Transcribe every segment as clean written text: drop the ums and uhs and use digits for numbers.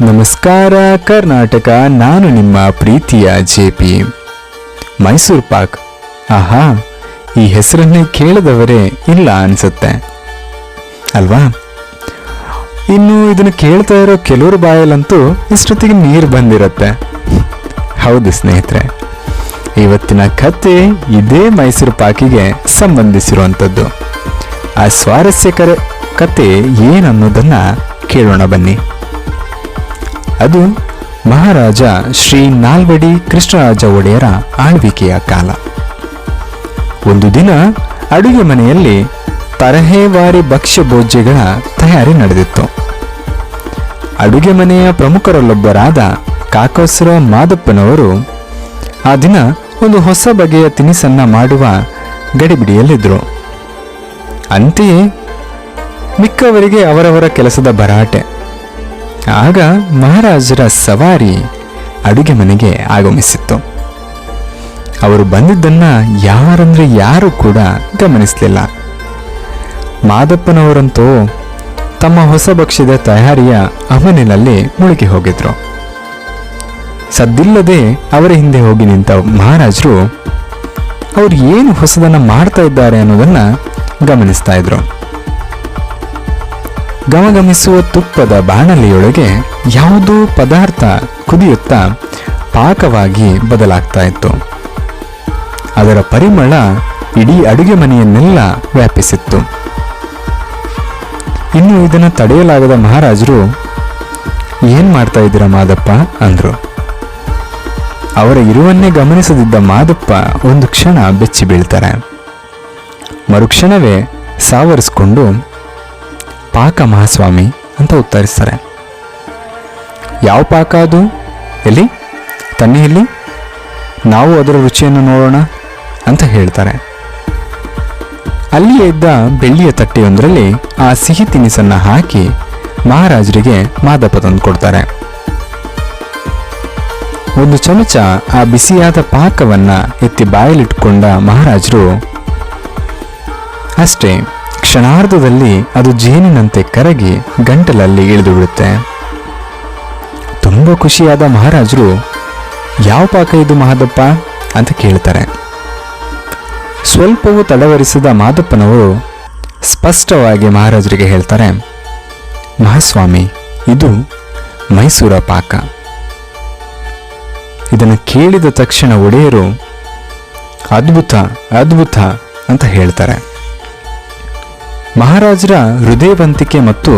ನಮಸ್ಕಾರ ಕರ್ನಾಟಕ. ನಾನು ನಿಮ್ಮ ಪ್ರೀತಿಯ ಜೆ.ಪಿ. ಮೈಸೂರು ಪಾಕ್. ಆಹಾ, ಈ ಹೆಸರನ್ನೇ ಕೇಳದವರೇ ಇಲ್ಲ ಅನ್ಸುತ್ತೆ ಅಲ್ವಾ? ಇನ್ನು ಇದನ್ನು ಕೇಳ್ತಾ ಇರೋ ಕೆಲವರು ಬಾಯಲ್ಲಂತೂ ಇಷ್ಟೊತ್ತಿಗೆ ನೀರು ಬಂದಿರತ್ತೆ. ಹೌದು ಸ್ನೇಹಿತರೆ, ಇವತ್ತಿನ ಕತೆ ಇದೇ ಮೈಸೂರು ಪಾಕಿಗೆ ಸಂಬಂಧಿಸಿರುವಂಥದ್ದು. ಆ ಸ್ವಾರಸ್ಯಕರ ಕತೆ ಏನನ್ನೋದನ್ನ ಕೇಳೋಣ ಬನ್ನಿ. ಅದು ಮಹಾರಾಜ ಶ್ರೀ ನಾಲ್ವಡಿ ಕೃಷ್ಣರಾಜ ಒಡೆಯರ ಆಳ್ವಿಕೆಯ ಕಾಲ. ಒಂದು ದಿನ ಅಡುಗೆ ಮನೆಯಲ್ಲಿ ತರಹೇವಾರಿ ಭಕ್ಷ್ಯ ಭೋಜ್ಯಗಳ ತಯಾರಿ ನಡೆದಿತ್ತು. ಅಡುಗೆ ಮನೆಯ ಪ್ರಮುಖರಲ್ಲೊಬ್ಬರಾದ ಕಾಕಸರ ಮಾದಪ್ಪನವರು ಆ ದಿನ ಒಂದು ಹೊಸ ಬಗೆಯ ತಿನಿಸನ್ನ ಮಾಡುವ ಗಡಿಬಿಡಿಯಲ್ಲಿದ್ದರು. ಅಂತೆಯೇ ಮಿಕ್ಕವರಿಗೆ ಅವರವರ ಕೆಲಸದ ಭರಾಟೆ. ಆಗ ಮಹಾರಾಜರ ಸವಾರಿ ಅಡುಗೆ ಮನೆಗೆ ಆಗಮಿಸಿತ್ತು. ಅವರು ಬಂದಿದ್ದನ್ನ ಯಾರಂದ್ರೆ ಯಾರು ಕೂಡ ಗಮನಿಸಲಿಲ್ಲ. ಮಾದಪ್ಪನವರಂತೂ ತಮ್ಮ ಹೊಸ ಭಕ್ಷ್ಯದ ತಯಾರಿಯ ಅಮಲಿನಲ್ಲಿ ಮುಳುಗಿ ಹೋಗಿದ್ರು. ಸದ್ದಿಲ್ಲದೆ ಅವರ ಹಿಂದೆ ಹೋಗಿ ನಿಂತ ಮಹಾರಾಜರು ಅವ್ರು ಏನು ಹೊಸದನ್ನ ಮಾಡ್ತಾ ಇದ್ದಾರೆ ಅನ್ನೋದನ್ನ ಗಮನಿಸ್ತಾ ಇದ್ರು. ಗಮಗಮಿಸುವ ತುಪ್ಪದ ಬಾಣಲೆಯೊಳಗೆ ಯಾವುದೋ ಪದಾರ್ಥ ಕುದಿಯುತ್ತಾ ಪಾಕವಾಗಿ ಬದಲಾಗ್ತಾ ಇತ್ತು. ಅದರ ಪರಿಮಳ ಇಡೀ ಅಡುಗೆ ಮನೆಯನ್ನೆಲ್ಲ ವ್ಯಾಪಿಸಿತ್ತು. ಇನ್ನು ಇದನ್ನು ತಡೆಯಲಾಗದ ಮಹಾರಾಜರು, ಏನ್ ಮಾಡ್ತಾ ಇದ್ದೀರಾ ಮಾದಪ್ಪ ಅಂದ್ರು. ಅವರ ಇರುವನ್ನೇ ಗಮನಿಸದಿದ್ದ ಮಾದಪ್ಪ ಒಂದು ಕ್ಷಣ ಬೆಚ್ಚಿ ಬೀಳ್ತಾರೆ. ಮರುಕ್ಷಣವೇ ಸಾವರಿಸ್ಕೊಂಡು, ಪಾಕ ಮಹಾಸ್ವಾಮಿ ಅಂತ ಉತ್ತರಿಸ್ತಾರೆ. ಯಾವ ಪಾಕ ಅದು? ಎಲ್ಲಿ ತನ್ನಿ, ಇಲ್ಲಿ ನಾವು ಅದರ ರುಚಿಯನ್ನು ನೋಡೋಣ ಅಂತ ಹೇಳ್ತಾರೆ. ಅಲ್ಲಿಯೇ ಇದ್ದ ಬೆಳ್ಳಿಯ ತಟ್ಟೆಯೊಂದರಲ್ಲಿ ಆ ಸಿಹಿ ತಿನಿಸನ್ನ ಹಾಕಿ ಮಹಾರಾಜರಿಗೆ ಮಾದಪ್ಪ ತಂದು ಕೊಡ್ತಾರೆ. ಒಂದು ಚಮಚ ಆ ಬಿಸಿಯಾದ ಪಾಕವನ್ನ ಎತ್ತಿ ಬಾಯಲ್ಲಿಟ್ಕೊಂಡ ಮಹಾರಾಜರು ಅಷ್ಟೇ, ಕ್ಷಣಾರ್ಧದಲ್ಲಿ ಅದು ಜೇನಿನಂತೆ ಕರಗಿ ಗಂಟಲಲ್ಲಿ ಇಳಿದು ಬಿಡುತ್ತೆ. ತುಂಬ ಖುಷಿಯಾದ ಮಹಾರಾಜರು, ಯಾವ ಪಾಕ ಇದು ಮಹಾದಪ್ಪ ಅಂತ ಕೇಳ್ತಾರೆ. ಸ್ವಲ್ಪವೂ ತಡವರಿಸಿದ ಮಾದಪ್ಪನವರು ಸ್ಪಷ್ಟವಾಗಿ ಮಹಾರಾಜರಿಗೆ ಹೇಳ್ತಾರೆ, ಮಹಾಸ್ವಾಮಿ, ಇದು ಮೈಸೂರ ಪಾಕ. ಇದನ್ನು ಕೇಳಿದ ತಕ್ಷಣ ಒಡೆಯರು ಅದ್ಭುತ ಅದ್ಭುತ ಅಂತ ಹೇಳ್ತಾರೆ. ಮಹಾರಾಜರ ಹೃದಯವಂತಿಕೆ ಮತ್ತು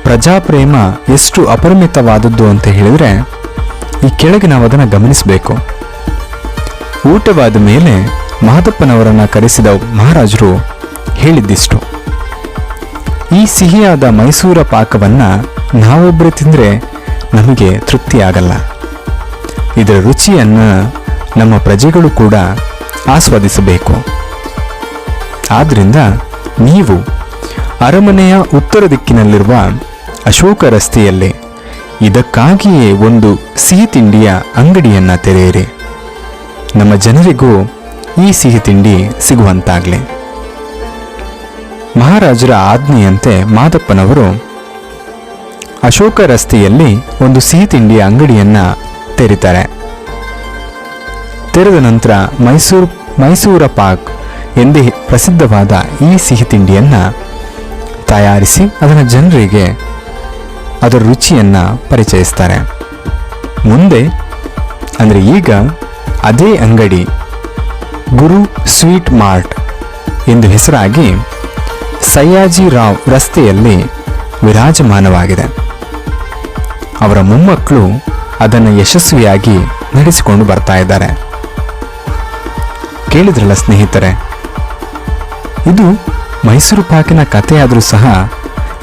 ಪ್ರಜಾಪ್ರೇಮ ಎಷ್ಟು ಅಪರಿಮಿತವಾದದ್ದು ಅಂತ ಹೇಳಿದ್ರೆ ಈ ಕೆಳಗೆ ನಾವು ಅದನ್ನು ಗಮನಿಸಬೇಕು. ಊಟವಾದ ಮೇಲೆ ಮಾದಪ್ಪನವರನ್ನ ಕರೆಸಿದ ಮಹಾರಾಜರು ಹೇಳಿದ್ದಿಷ್ಟು: ಈ ಸಿಹಿಯಾದ ಮೈಸೂರ ಪಾಕವನ್ನ ನಾವೊಬ್ಬರೇ ತಿಂದ್ರೆ ನಮಗೆ ತೃಪ್ತಿಯಾಗಲ್ಲ. ಇದರ ರುಚಿಯನ್ನ ನಮ್ಮ ಪ್ರಜೆಗಳು ಕೂಡ ಆಸ್ವಾದಿಸಬೇಕು. ಆದ್ರಿಂದ ನೀವು ಅರಮನೆಯ ಉತ್ತರ ದಿಕ್ಕಿನಲ್ಲಿರುವ ಅಶೋಕ ರಸ್ತೆಯಲ್ಲಿ ಇದಕ್ಕಾಗಿಯೇ ಒಂದು ಸಿಹಿ ತಿಂಡಿಯ ಅಂಗಡಿಯನ್ನ ತೆರೆಯಿರಿ. ನಮ್ಮ ಜನರಿಗೂ ಈ ಸಿಹಿ ತಿಂಡಿ ಸಿಗುವಂತಾಗಲಿ. ಮಹಾರಾಜರ ಆಜ್ಞೆಯಂತೆ ಮಾದಪ್ಪನವರು ಅಶೋಕ ರಸ್ತೆಯಲ್ಲಿ ಒಂದು ಸಿಹಿ ತಿಂಡಿಯ ಅಂಗಡಿಯನ್ನ ತೆರೀತಾರೆ. ತೆರೆದ ನಂತರ ಮೈಸೂರ ಪಾಕ್ ಎಂದೇ ಪ್ರಸಿದ್ಧವಾದ ಈ ಸಿಹಿ ತಿಂಡಿಯನ್ನ ತಯಾರಿಸಿ ಅದನ್ನು ಜನರಿಗೆ ಅದರ ರುಚಿಯನ್ನ ಪರಿಚಯಿಸ್ತಾರೆ. ಮುಂದೆ ಅಂದರೆ ಈಗ ಅದೇ ಅಂಗಡಿ ಗುರು ಸ್ವೀಟ್ ಮಾರ್ಟ್ ಎಂದು ಹೆಸರಾಗಿ ಸಯ್ಯಾಜಿರಾವ್ ರಸ್ತೆಯಲ್ಲಿ ವಿರಾಜಮಾನವಾಗಿದೆ. ಅವರ ಮೊಮ್ಮಕ್ಕಳು ಅದನ್ನು ಯಶಸ್ವಿಯಾಗಿ ನಡೆಸಿಕೊಂಡು ಬರ್ತಾ ಇದ್ದಾರೆ. ಕೇಳಿದ್ರಲ್ಲ ಸ್ನೇಹಿತರೆ, ಇದು ಮೈಸೂರು ಪಾಕಿನ ಕಥೆಯಾದರೂ ಸಹ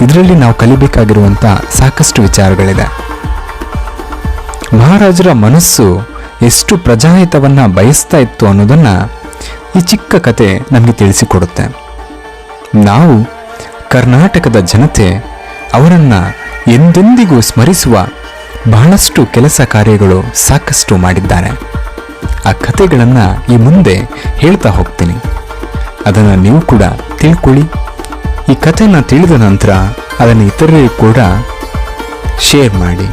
ಇದರಲ್ಲಿ ನಾವು ಕಲಿಬೇಕಾಗಿರುವಂಥ ಸಾಕಷ್ಟು ವಿಚಾರಗಳಿದೆ. ಮಹಾರಾಜರ ಮನಸ್ಸು ಎಷ್ಟು ಪ್ರಜಾಹಿತವನ್ನ ಬಯಸ್ತಾ ಇತ್ತು ಅನ್ನೋದನ್ನ ಈ ಚಿಕ್ಕ ಕತೆ ನಮಗೆ ತಿಳಿಸಿಕೊಡುತ್ತೆ. ನಾವು ಕರ್ನಾಟಕದ ಜನತೆ ಅವರನ್ನ ಎಂದೆಂದಿಗೂ ಸ್ಮರಿಸುವ ಬಹಳಷ್ಟು ಕೆಲಸ ಕಾರ್ಯಗಳು ಸಾಕಷ್ಟು ಮಾಡಿದ್ದಾರೆ. ಆ ಕಥೆಗಳನ್ನು ಈ ಮುಂದೆ ಹೇಳ್ತಾ ಹೋಗ್ತೀನಿ. ಅದನ್ನು ನೀವು ಕೂಡ ತಿಳ್ಕೊಳ್ಳಿ. ಈ ಕಥೆನ ತಿಳಿದ ನಂತರ ಅದನ್ನು ಇತರರಿಗೂ ಕೂಡ ಶೇರ್ ಮಾಡಿ.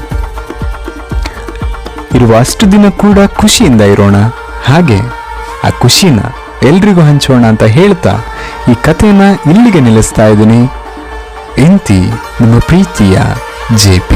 ಇರುವ ಅಷ್ಟು ದಿನ ಕೂಡ ಖುಷಿಯಿಂದ ಇರೋಣ, ಹಾಗೆ ಆ ಖುಷಿನ ಎಲ್ರಿಗೂ ಹಂಚೋಣ ಅಂತ ಹೇಳ್ತಾ ಈ ಕಥೆನ ಇಲ್ಲಿಗೆ ನಿಲ್ಲಿಸ್ತಾ ಇದ್ದೀನಿ. ಇಂತಿ ನಿಮ್ಮ ಪ್ರೀತಿಯ JP.